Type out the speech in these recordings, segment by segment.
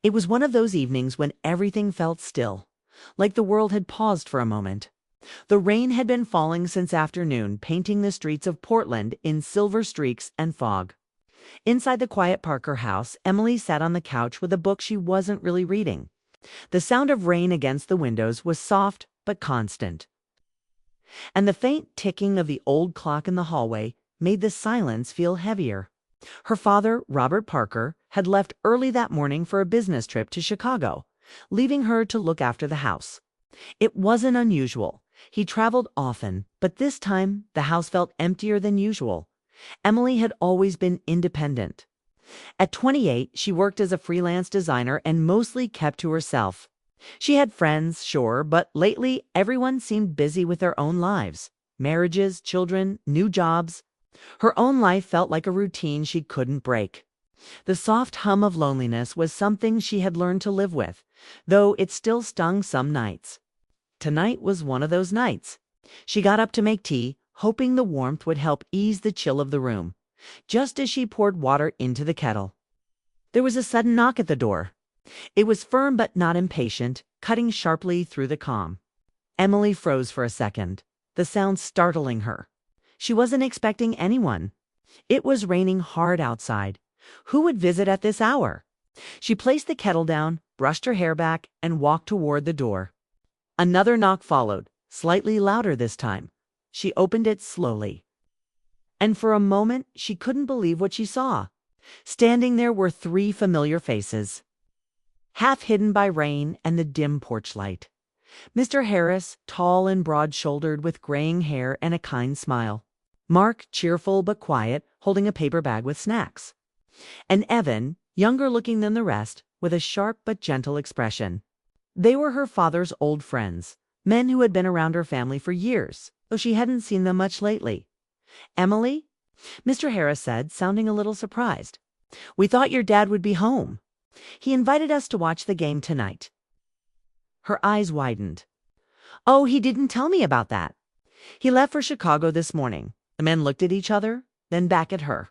It was one of those evenings when everything felt still, like the world had paused for a moment. The rain had been falling since afternoon, painting the streets of Portland in silver streaks and fog. Inside the quiet Parker house, Emily sat on the couch with a book she wasn't really reading. The sound of rain against the windows was soft but constant, and the faint ticking of the old clock in the hallway made the silence feel heavier. Her father, Robert Parker, had left early that morning for a business trip to Chicago, leaving her to look after the house. It wasn't unusual. He traveled often, but this time the house felt emptier than usual. Emily had always been independent. At 28, she worked as a freelance designer and mostly kept to herself. She had friends, sure, but lately everyone seemed busy with their own lives. Marriages, children, new jobs. Her own life felt like a routine she couldn't break. The soft hum of loneliness was something she had learned to live with, though it still stung some nights. Tonight was one of those nights. She got up to make tea, hoping the warmth would help ease the chill of the room, just as she poured water into the kettle. There was a sudden knock at the door. It was firm but not impatient, cutting sharply through the calm. Emily froze for a second, the sound startling her. She wasn't expecting anyone. It was raining hard outside. Who would visit at this hour? She placed the kettle down, brushed her hair back, and walked toward the door. Another knock followed, slightly louder this time. She opened it slowly. And for a moment, she couldn't believe what she saw. Standing there were three familiar faces, half hidden by rain and the dim porch light. Mr. Harris, tall and broad-shouldered with graying hair and a kind smile. Mark, cheerful but quiet, holding a paper bag with snacks. And Evan, younger looking than the rest, with a sharp but gentle expression. They were her father's old friends, men who had been around her family for years, though she hadn't seen them much lately. "Emily?" Mr. Harris said, sounding a little surprised. "We thought your dad would be home. He invited us to watch the game tonight." Her eyes widened. "Oh, he didn't tell me about that. He left for Chicago this morning." The men looked at each other, then back at her.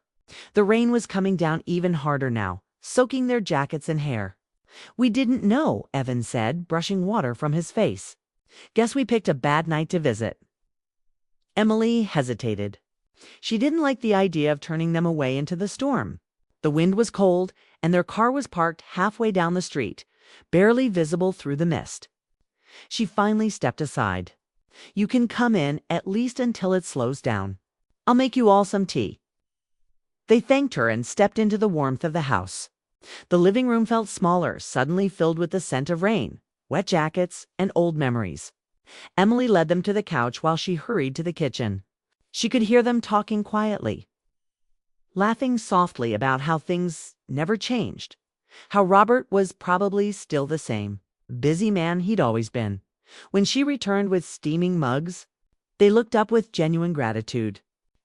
The rain was coming down even harder now, soaking their jackets and hair. "We didn't know," Evan said, brushing water from his face. "Guess we picked a bad night to visit." Emily hesitated. She didn't like the idea of turning them away into the storm. The wind was cold, and their car was parked halfway down the street, barely visible through the mist. She finally stepped aside. "You can come in, at least until it slows down. I'll make you all some tea." They thanked her and stepped into the warmth of the house. The living room felt smaller, suddenly filled with the scent of rain, wet jackets, and old memories. Emily led them to the couch while she hurried to the kitchen. She could hear them talking quietly, laughing softly about how things never changed, how Robert was probably still the same busy man he'd always been. When she returned with steaming mugs, they looked up with genuine gratitude.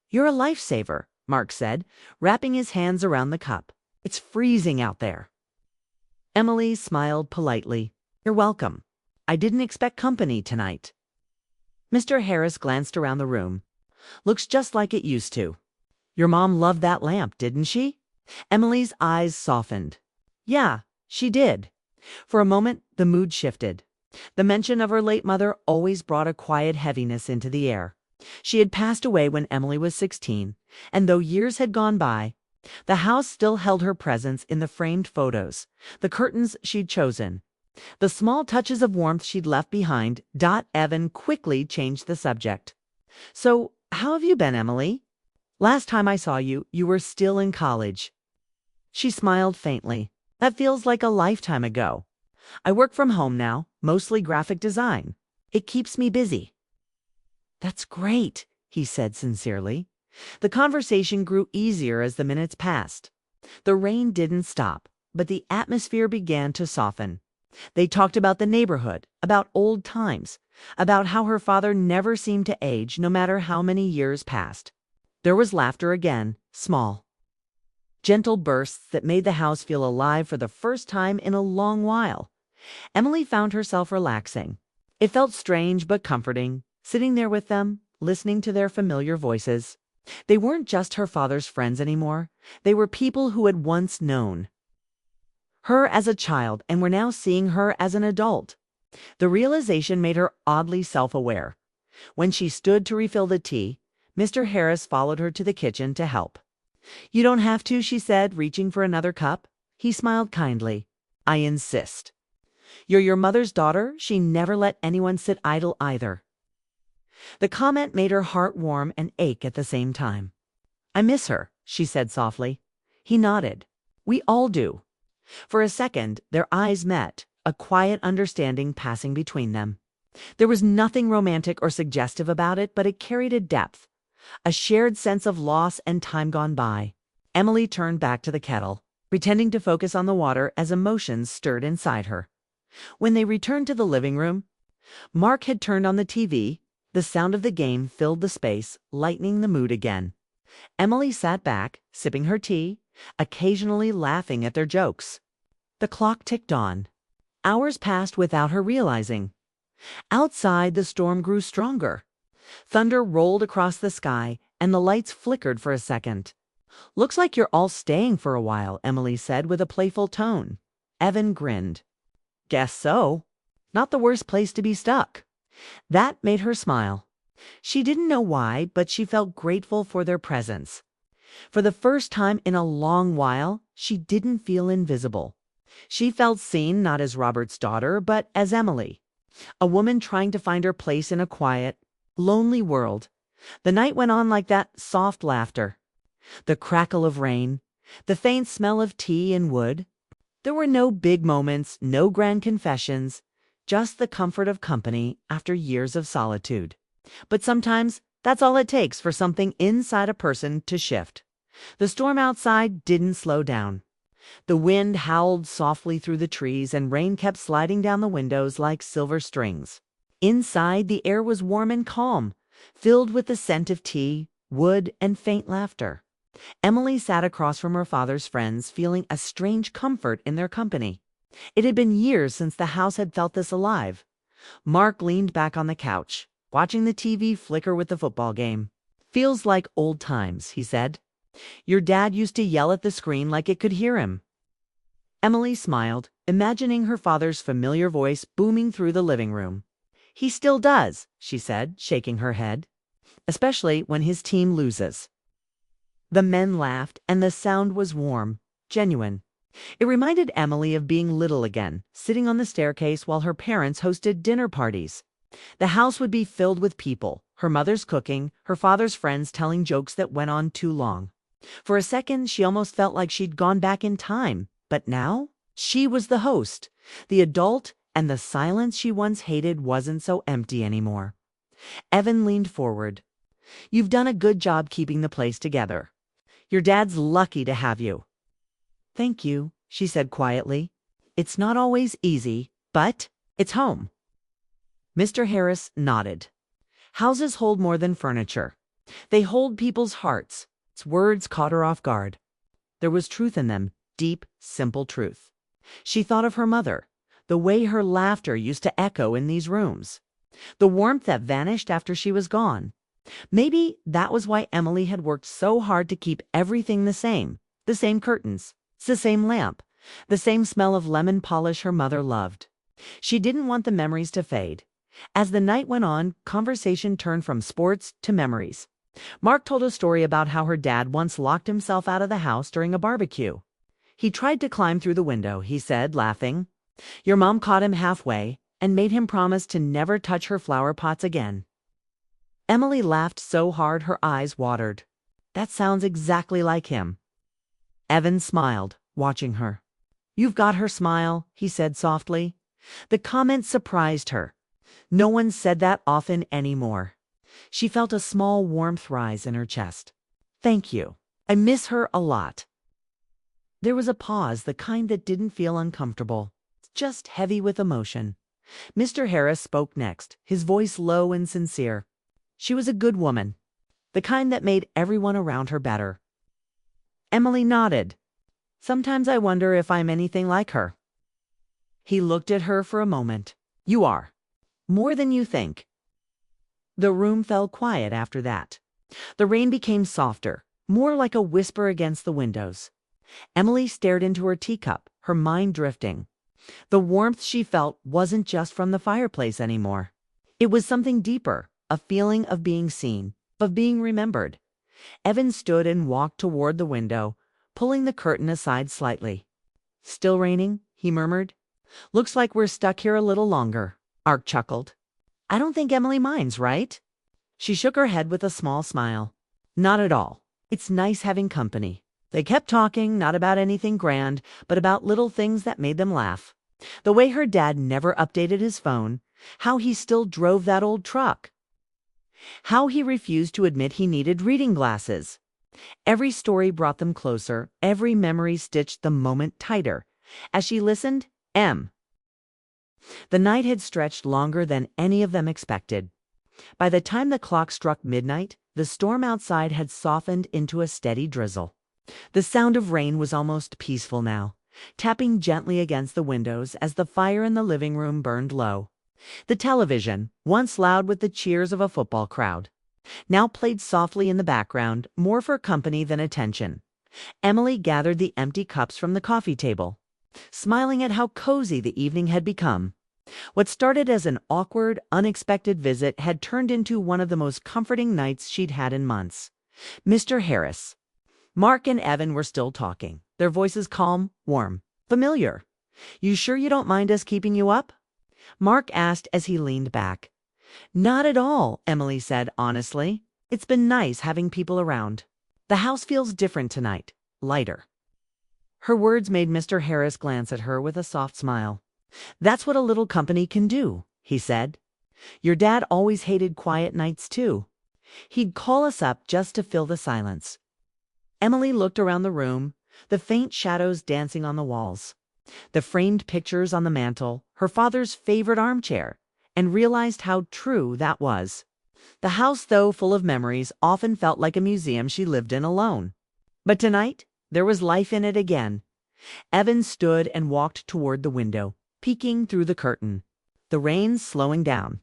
"You're a lifesaver," Mark said, wrapping his hands around the cup. "It's freezing out there." Emily smiled politely. "You're welcome. I didn't expect company tonight." Mr. Harris glanced around the room. "Looks just like it used to. Your mom loved that lamp, didn't she?" Emily's eyes softened. "Yeah, she did." For a moment, the mood shifted. The mention of her late mother always brought a quiet heaviness into the air. She had passed away when Emily was 16, and though years had gone by, the house still held her presence in the framed photos, the curtains she'd chosen, the small touches of warmth she'd left behind. Evan quickly changed the subject. "So, how have you been, Emily? Last time I saw you, you were still in college." She smiled faintly. "That feels like a lifetime ago. I work from home now, mostly graphic design. It keeps me busy." "That's great," he said sincerely. The conversation grew easier as the minutes passed. The rain didn't stop, but the atmosphere began to soften. They talked about the neighborhood, about old times, about how her father never seemed to age no matter how many years passed. There was laughter again, small, gentle bursts that made the house feel alive for the first time in a long while. Emily found herself relaxing. It felt strange but comforting, sitting there with them, listening to their familiar voices. They weren't just her father's friends anymore. They were people who had once known. Her as a child, and we're now seeing her as an adult. The realization made her oddly self-aware. When she stood to refill the tea, Mr. Harris followed her to the kitchen to help. "You don't have to," she said, reaching for another cup. He smiled kindly. "I insist. You're your mother's daughter. She never let anyone sit idle either." The comment made her heart warm and ache at the same time. "I miss her," she said softly. He nodded. "We all do." For a second, their eyes met, a quiet understanding passing between them. There was nothing romantic or suggestive about it, but it carried a depth, a shared sense of loss and time gone by. Emily turned back to the kettle, pretending to focus on the water as emotions stirred inside her. When they returned to the living room, Mark had turned on the TV. The sound of the game filled the space, lightening the mood again. Emily sat back, sipping her tea, occasionally laughing at their jokes. The clock ticked on. Hours passed without her realizing. Outside, the storm grew stronger. Thunder rolled across the sky, and the lights flickered for a second. "Looks like you're all staying for a while," Emily said with a playful tone. Evan grinned. "Guess so. Not the worst place to be stuck." That made her smile. She didn't know why, but she felt grateful for their presence. For the first time in a long while, she didn't feel invisible. She felt seen not as Robert's daughter, but as Emily, a woman trying to find her place in a quiet, lonely world. The night went on like that, soft laughter, the crackle of rain, the faint smell of tea and wood. There were no big moments, no grand confessions, just the comfort of company after years of solitude. But sometimes that's all it takes for something inside a person to shift. The storm outside didn't slow down. The wind howled softly through the trees, and rain kept sliding down the windows like silver strings. Inside, the air was warm and calm, filled with the scent of tea, wood, and faint laughter. Emily sat across from her father's friends, feeling a strange comfort in their company. It had been years since the house had felt this alive. Mark leaned back on the couch, watching the TV flicker with the football game. "Feels like old times," he said. "Your dad used to yell at the screen like it could hear him." Emily smiled, imagining her father's familiar voice booming through the living room. "He still does," she said, shaking her head, "especially when his team loses." The men laughed, and the sound was warm, genuine. It reminded Emily of being little again, sitting on the staircase while her parents hosted dinner parties. The house would be filled with people, her mother's cooking, her father's friends telling jokes that went on too long. For a second, she almost felt like she'd gone back in time. But now, she was the host, the adult, and the silence she once hated wasn't so empty anymore. Evan leaned forward. "You've done a good job keeping the place together. Your dad's lucky to have you." "Thank you," she said quietly. "It's not always easy, but it's home." Mr. Harris nodded. Houses hold more than furniture. They hold people's hearts. His words caught her off guard. There was truth in them, deep, simple truth. She thought of her mother, the way her laughter used to echo in these rooms, the warmth that vanished after she was gone. Maybe that was why Emily had worked so hard to keep everything the same curtains, the same lamp, the same smell of lemon polish her mother loved. She didn't want the memories to fade. As the night went on, conversation turned from sports to memories. Mark told a story about how her dad once locked himself out of the house during a barbecue. He tried to climb through the window, he said, laughing. Your mom caught him halfway and made him promise to never touch her flower pots again. Emily laughed so hard her eyes watered. That sounds exactly like him. Evan smiled, watching her. You've got her smile, he said softly. The comment surprised her. No one said that often anymore. She felt a small warmth rise in her chest. Thank you. I miss her a lot. There was a pause, the kind that didn't feel uncomfortable, just heavy with emotion. Mr. Harris spoke next, his voice low and sincere. She was a good woman, the kind that made everyone around her better. Emily nodded. Sometimes I wonder if I'm anything like her. He looked at her for a moment. You are. More than you think. The room fell quiet after that. The rain became softer, more like a whisper against the windows. Emily stared into her teacup, her mind drifting. The warmth she felt wasn't just from the fireplace anymore. It was something deeper, a feeling of being seen, of being remembered. Evan stood and walked toward the window, pulling the curtain aside slightly. "Still raining?" he murmured. "Looks like we're stuck here a little longer." Ark chuckled. "I don't think Emily minds, right?" She shook her head with a small smile. "Not at all. It's nice having company." They kept talking, not about anything grand, but about little things that made them laugh. The way her dad never updated his phone, how he still drove that old truck, how he refused to admit he needed reading glasses. Every story brought them closer, every memory stitched the moment tighter. As she listened, the night had stretched longer than any of them expected. By the time the clock struck midnight, the storm outside had softened into a steady drizzle. The sound of rain was almost peaceful now, tapping gently against the windows as the fire in the living room burned low. The television, once loud with the cheers of a football crowd, now played softly in the background, more for company than attention. Emily gathered the empty cups from the coffee table, smiling at how cozy the evening had become. What started as an awkward, unexpected visit had turned into one of the most comforting nights she'd had in months. Mr. Harris. Mark and Evan were still talking, their voices calm, warm, familiar. "You sure you don't mind us keeping you up?" Mark asked as he leaned back. "Not at all," Emily said honestly. "It's been nice having people around. The house feels different tonight, lighter." Her words made Mr. Harris glance at her with a soft smile. "That's what a little company can do," he said. "Your dad always hated quiet nights too. He'd call us up just to fill the silence." Emily looked around the room, the faint shadows dancing on the walls, the framed pictures on the mantel, her father's favorite armchair, and realized how true that was. The house, though full of memories, often felt like a museum she lived in alone. But tonight, there was life in it again. Evan stood and walked toward the window, peeking through the curtain. "The rain's slowing down.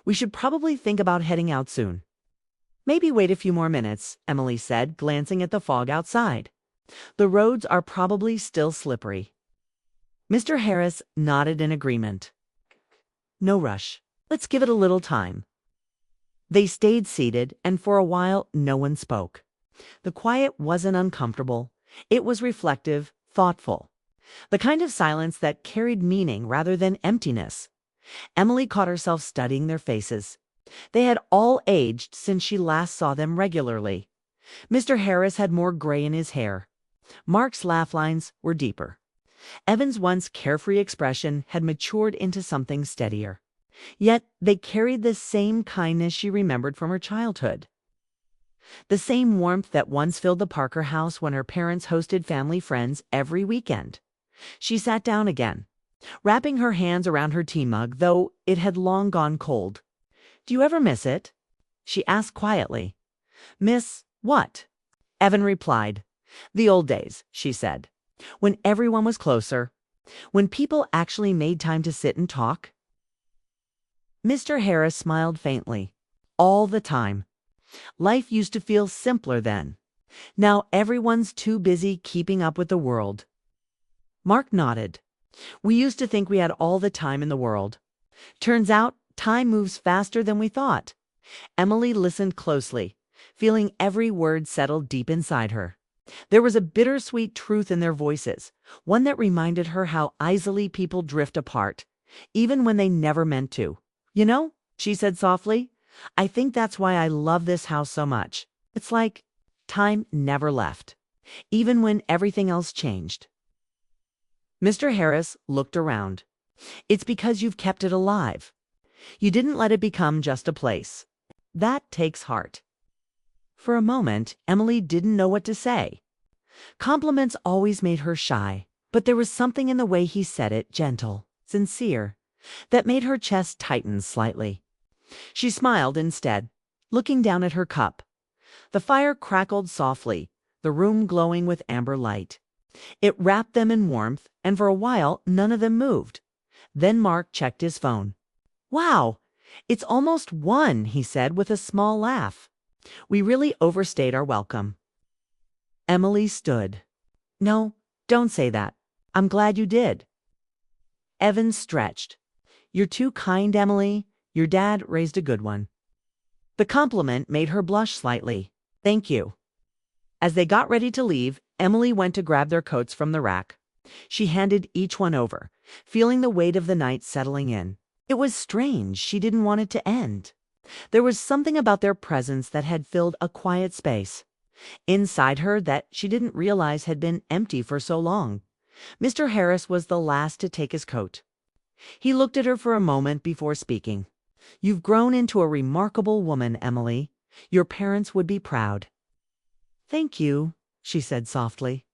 We should probably think about heading out soon." "Maybe wait a few more minutes," Emily said, glancing at the fog outside. "The roads are probably still slippery." Mr. Harris nodded in agreement. "No rush. Let's give it a little time." They stayed seated, and for a while no one spoke. The quiet wasn't uncomfortable. It was reflective, thoughtful. The kind of silence that carried meaning rather than emptiness. Emily caught herself studying their faces. They had all aged since she last saw them regularly. Mr. Harris had more gray in his hair. Mark's laugh lines were deeper. Evan's once carefree expression had matured into something steadier. Yet they carried the same kindness she remembered from her childhood. The same warmth that once filled the Parker house when her parents hosted family friends every weekend. She sat down again, wrapping her hands around her tea mug, though it had long gone cold. "Do you ever miss it?" she asked quietly. "Miss what?" Evan replied. "The old days," she said, "when everyone was closer, when people actually made time to sit and talk." Mr. Harris smiled faintly. "All the time. Life used to feel simpler then. Now everyone's too busy keeping up with the world." Mark nodded. "We used to think we had all the time in the world. Turns out time moves faster than we thought." Emily listened closely, feeling every word settle deep inside her. There was a bittersweet truth in their voices, one that reminded her how easily people drift apart, even when they never meant to. "You know," she said softly, "I think that's why I love this house so much. It's like time never left, even when everything else changed." Mr. Harris looked around. "It's because you've kept it alive. You didn't let it become just a place. That takes heart." For a moment, Emily didn't know what to say. Compliments always made her shy, but there was something in the way he said it, gentle, sincere, that made her chest tighten slightly. She smiled instead, looking down at her cup. The fire crackled softly, the room glowing with amber light. It wrapped them in warmth, and for a while none of them moved. Then Mark checked his phone. "Wow, it's almost 1, he said with a small laugh. "We really overstayed our welcome." Emily stood. No, don't say that. I'm glad you did. Evan stretched. You're too kind, Emily. Your dad raised a good one. The compliment made her blush slightly. Thank you. As they got ready to leave, Emily went to grab their coats from the rack. She handed each one over, feeling the weight of the night settling in. It was strange. She didn't want it to end. There was something about their presence that had filled a quiet space inside her that she didn't realize had been empty for so long. Mr. Harris was the last to take his coat. He looked at her for a moment before speaking. You've grown into a remarkable woman, Emily. Your parents would be proud. Thank you, she said softly.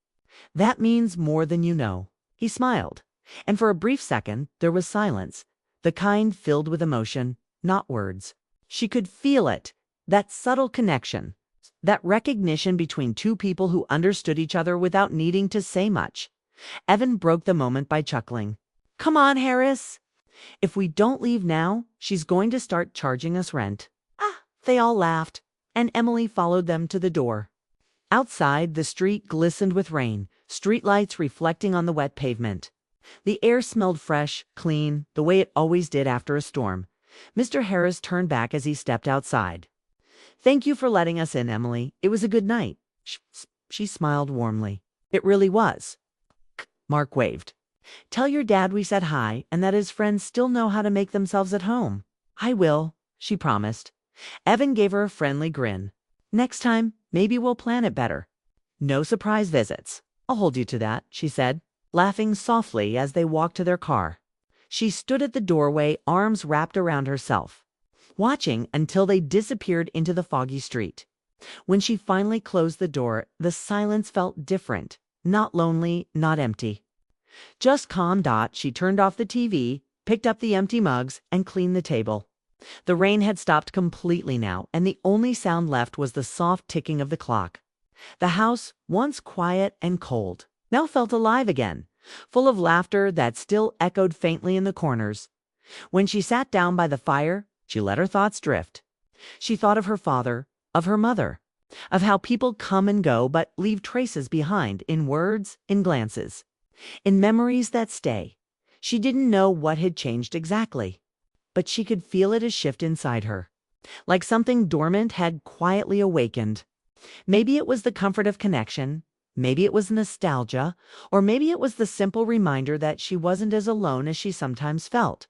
That means more than you know. He smiled, and for a brief second there was silence, the kind filled with emotion, not words. She could feel it, that subtle connection, that recognition between two people who understood each other without needing to say much. Evan broke the moment by chuckling. Come on, Harris. If we don't leave now, she's going to start charging us rent. They all laughed, and Emily followed them to the door. Outside, the street glistened with rain, streetlights reflecting on the wet pavement. The air smelled fresh, clean, the way it always did after a storm. Mr. Harris turned back as he stepped outside. Thank you for letting us in, Emily. It was a good night. She smiled warmly. It really was. Mark waved. Tell your dad we said hi and that his friends still know how to make themselves at home. I will, she promised. Evan gave her a friendly grin. Next time, maybe we'll plan it better. No surprise visits. I'll hold you to that, she said, laughing softly as they walked to their car. She stood at the doorway, arms wrapped around herself, watching until they disappeared into the foggy street. When she finally closed the door, the silence felt different, not lonely, not empty. Just calm. She turned off the TV, picked up the empty mugs, and cleaned the table. The rain had stopped completely now, and the only sound left was the soft ticking of the clock. The house, once quiet and cold, now felt alive again, full of laughter that still echoed faintly in the corners. When she sat down by the fire, she let her thoughts drift. She thought of her father, of her mother, of how people come and go but leave traces behind in words, in glances, in memories that stay. She didn't know what had changed exactly, but she could feel it a shift inside her, like something dormant had quietly awakened. Maybe it was the comfort of connection, maybe it was nostalgia, or maybe it was the simple reminder that she wasn't as alone as she sometimes felt.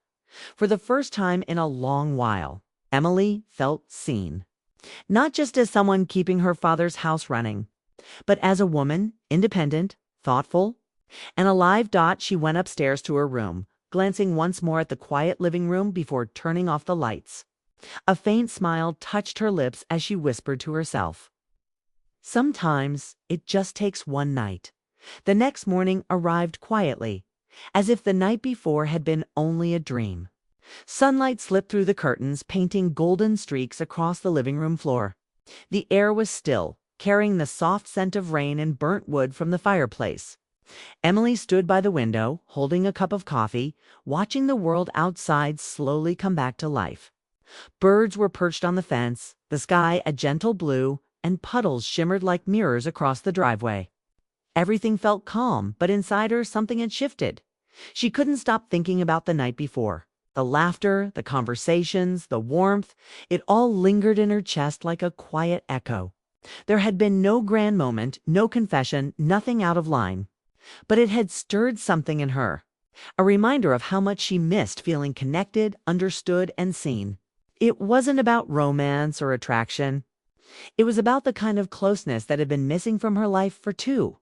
For the first time in a long while, Emily felt seen. Not just as someone keeping her father's house running, but as a woman, independent, thoughtful, and alive. She went upstairs to her room, glancing once more at the quiet living room before turning off the lights. A faint smile touched her lips as she whispered to herself, sometimes it just takes one night. The next morning arrived quietly, as if the night before had been only a dream. Sunlight slipped through the curtains, painting golden streaks across the living room floor. The air was still, carrying the soft scent of rain and burnt wood from the fireplace. Emily stood by the window, holding a cup of coffee, watching the world outside slowly come back to life. Birds were perched on the fence, the sky a gentle blue, and puddles shimmered like mirrors across the driveway. Everything felt calm, but inside her something had shifted. She couldn't stop thinking about the night before. The laughter, the conversations, the warmth, it all lingered in her chest like a quiet echo. There had been no grand moment, no confession, nothing out of line. But it had stirred something in her, a reminder of how much she missed feeling connected, understood, and seen. It wasn't about romance or attraction. It was about the kind of closeness that had been missing from her life for too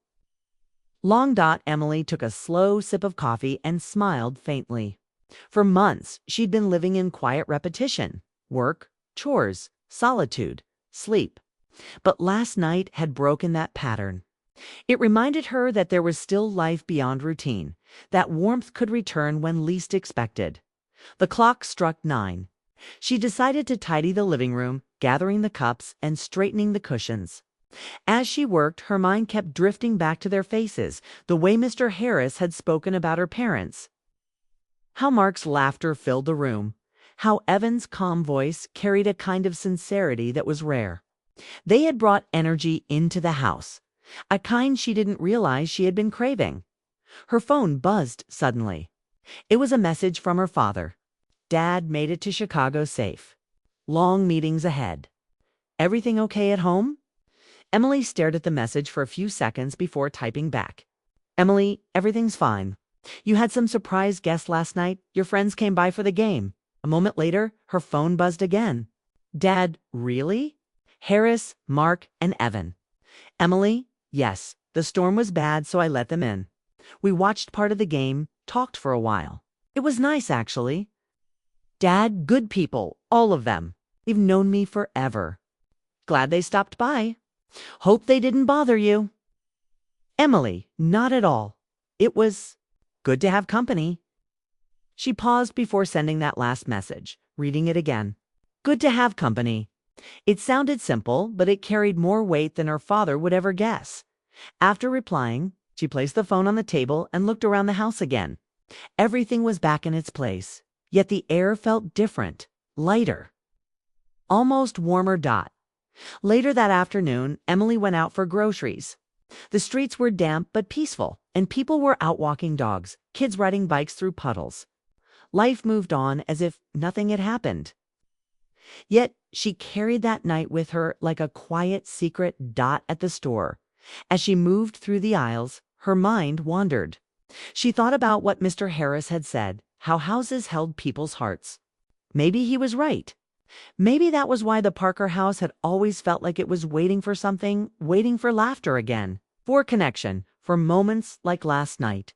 long. Emily took a slow sip of coffee and smiled faintly. For months, she'd been living in quiet repetition, work, chores, solitude, sleep. But last night had broken that pattern. It reminded her that there was still life beyond routine, that warmth could return when least expected. The clock struck 9. She decided to tidy the living room, gathering the cups and straightening the cushions. As she worked, her mind kept drifting back to their faces, the way Mr. Harris had spoken about her parents. How Mark's laughter filled the room, how Evan's calm voice carried a kind of sincerity that was rare. They had brought energy into the house, a kind she didn't realize she had been craving. Her phone buzzed suddenly. It was a message from her father. Dad made it to Chicago safe. Long meetings ahead. Everything okay at home? Emily stared at the message for a few seconds before typing back. Emily, everything's fine. You had some surprise guests last night. Your friends came by for the game. A moment later, her phone buzzed again. Dad, really? Harris, Mark, and Evan. Emily, yes, the storm was bad, so I let them in. We watched part of the game, talked for a while. It was nice, actually. Dad, good people, all of them. They've known me forever. Glad they stopped by. Hope they didn't bother you. Emily, not at all. It was good to have company. She paused before sending that last message, reading it again. Good to have company. It sounded simple, but it carried more weight than her father would ever guess. After replying, she placed the phone on the table and looked around the house again. Everything was back in its place, yet the air felt different, lighter. Almost warmer. Later that afternoon, Emily went out for groceries. The streets were damp but peaceful, and people were out walking dogs, kids riding bikes through puddles. Life moved on as if nothing had happened. Yet she carried that night with her like a quiet secret at the store. As she moved through the aisles, her mind wandered. She thought about what Mr. Harris had said, how houses held people's hearts. Maybe he was right. Maybe that was why the Parker house had always felt like it was waiting for something, waiting for laughter again, for connection, for moments like last night.